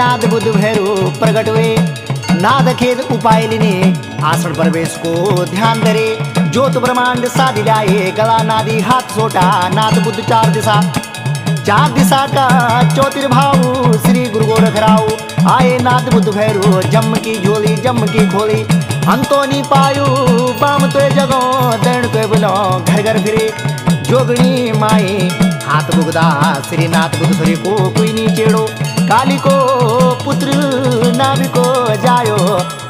नाद बुद्ध भैरू प्रकट हुए। नाद खेद उपाय लेने आसन प्रवेश को ध्यान धरे। ज्योत ब्रह्मांड साधि लाए गला नादी हाथ सोटा। नाद बुद्ध चार दिशा का ज्योतिर्भाव श्री गुरु गोरखराव आए। नाद बुद्ध भैरू जम की झोली जम की खोली। अंतोनी पायु बाम तो जगो दर्ण तो बोलो घर घर फिरे। जोगणी माए हाथ बुगदा श्रीनाथ बुद्ध सरी को कोई नी चेड़ो। काली को पुत्र नाभि को जायो।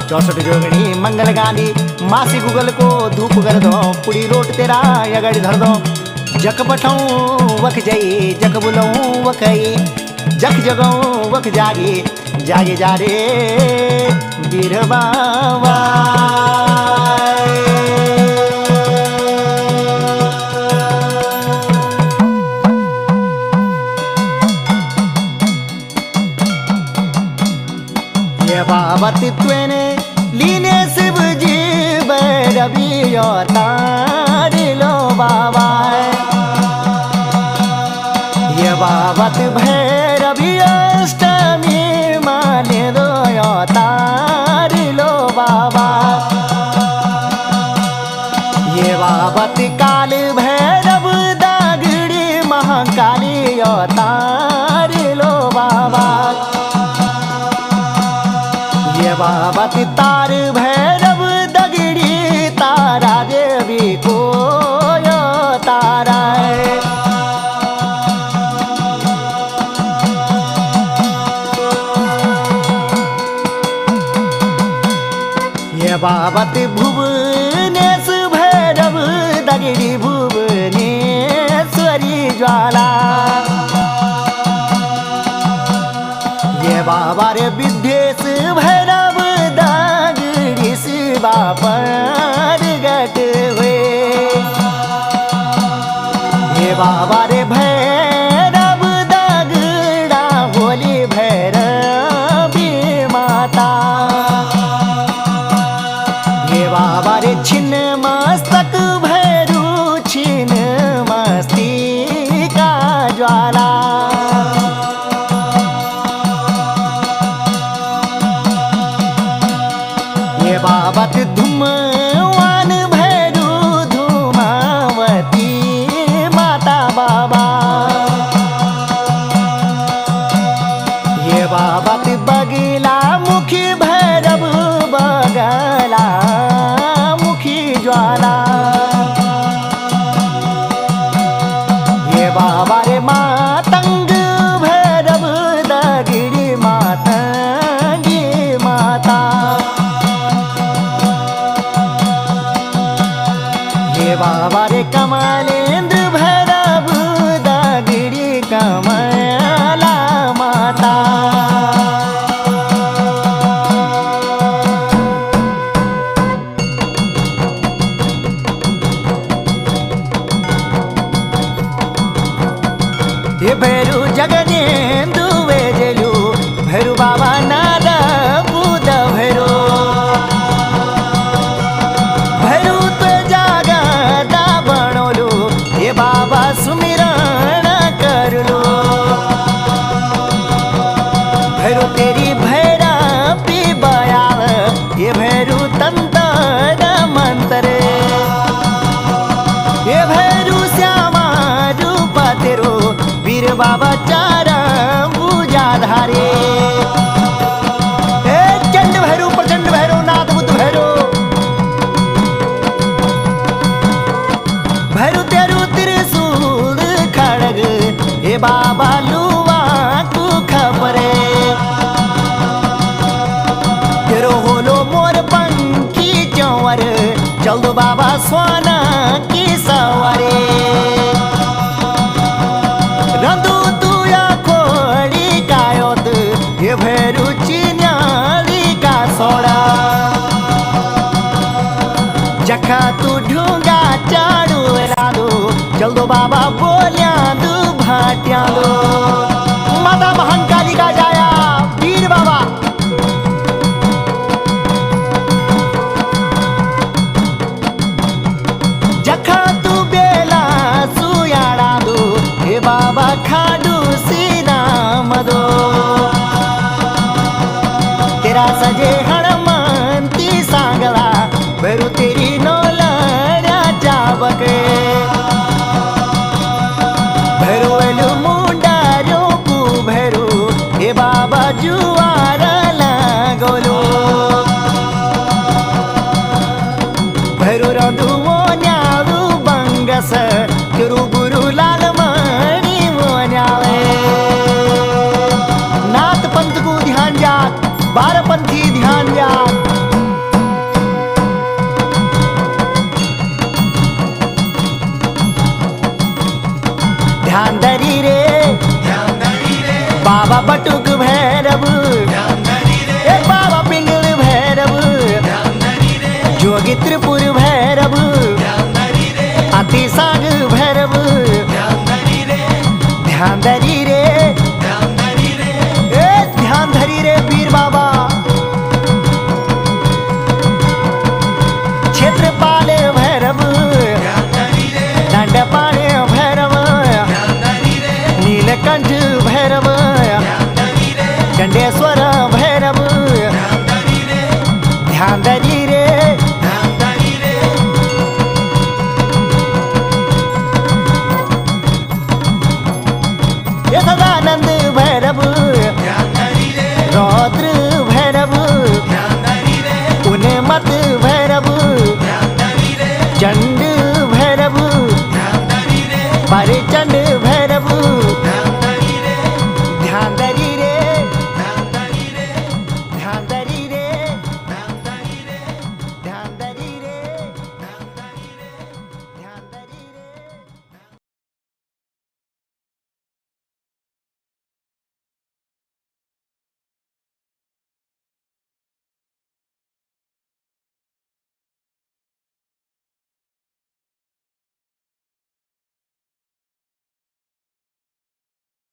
64 जोगणी मंगल गांधी मासी गुगल को धूप कर दो। पुड़ी रोट तेरा अगड़ी धर दो। जक पठाऊं वक जई जक बुलाऊं वकई। जक जगाऊं वक जागे जागे जा रे वीर बाबा। ये बाबा तित्वेने लीने शिव जी भैरवी अवतार लो बाबा। ये बाबत भैरवी अष्टमी माने दो अवतार लो बाबा। ये बाबत काल भैरव दागड़ी महाकाली अवतार लो बाबा। ये बाबत तार भैरव दगड़ी तारा देवी को तारा। ये बाबत भुवनेश भैरव दगड़ी भुवनेश्वरी ज्वाला। ये बाबा रे विद्येश भैरव दगड़ी शिवा पर गट हुए। ये बाबा रे भैरव दगड़ा होली भैरवी माता। ये बाबा रे छिन्न मस्तक भैरू छिन्न मस्तिका ज्वाला। ये बाबत धूमवान भैरू धूमावती माता बाबा। ये बाबत बगला मुखी भैरव बगला मुखी ज्वाला। ये बाबा रे मातंग भैरव दगड़ी मातंगी माता। ये बाबा रे कमलेंद्र भैरव दगड़ी कमला माता। ये भैरू जगनेंदु वेजलू भैरू बाबा नाद बुद्ध भैरू। भैरू तो जागदा बनोलू ये बाबा सुमिरण कर लो। भैरू तेरी भैरा पी बयाव ये भैरू तंत्र मंत्र। ये भैरू श्यामा रूप तेरो वीर बाबा चारा पूजा धारे। चंड भैरू प्रचंड भैरू नाथ बुद्ध भैरू। भैरू तेरू त्रिशूल खड़ग हे बाबा लुआ तू खबरे। तेरो होलो मोर पंखी चौवर चल दो बाबा स्वाना की सवारे। रंदू तू या खोड़ी कायोत ये भैरू चिन्याली का सोड़ा। जखा तू ढूंगा चाड़ू लादू चल दो बाबा बोलिया दू भाटिया दो। माता महाकाली का जाया वीर बाबा। जखा तू बेला सुयाड़ा दो हे बाबा खाडू सी नाम दो। देवा सजे हनुमंती सांगला भैरू तेरी नो लड्या चाबके भैरू एलू मुंडारो कु भैरू हे बाबा जुआर लगोलो भैरू रंधुओ न्यालू बंगस किरु गुरु लाल मणि मोन्यावे नाथ पंथ को ध्यान जात बारपंथी ध्यान जात ध्यान धरी रे बाबा बटुक भैरव ए बाबा पिंगल भैरव जोगी त्रिपुर भैरव अति साग भैरव ध्यान धरी रे ए ध्यान धरी रे पीर बाबा क्षेत्रपाल भैरव दंडपाणे भैरव नीलकंठ भैरव गंडेश्वर भैरव ध्यान धरी